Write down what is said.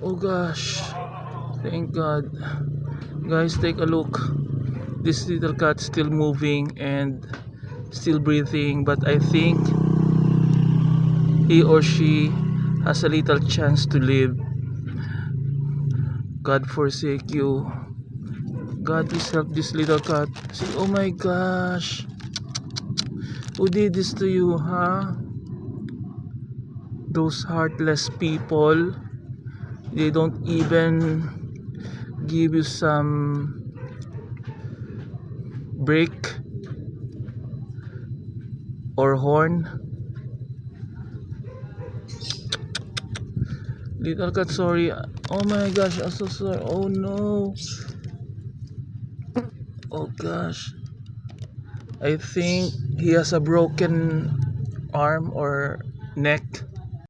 Oh gosh, thank God. Guys, take a look. This little cat still moving and still breathing, but I think he or she has a little chance to live. God forsake you. God, please help this little cat. See, oh my gosh, who did this to you, huh? Those heartless people. They don't even give you some break or horn. Little cat, sorry. Oh my gosh, I'm so sorry. Oh no. Oh gosh. I think he has a broken arm or neck.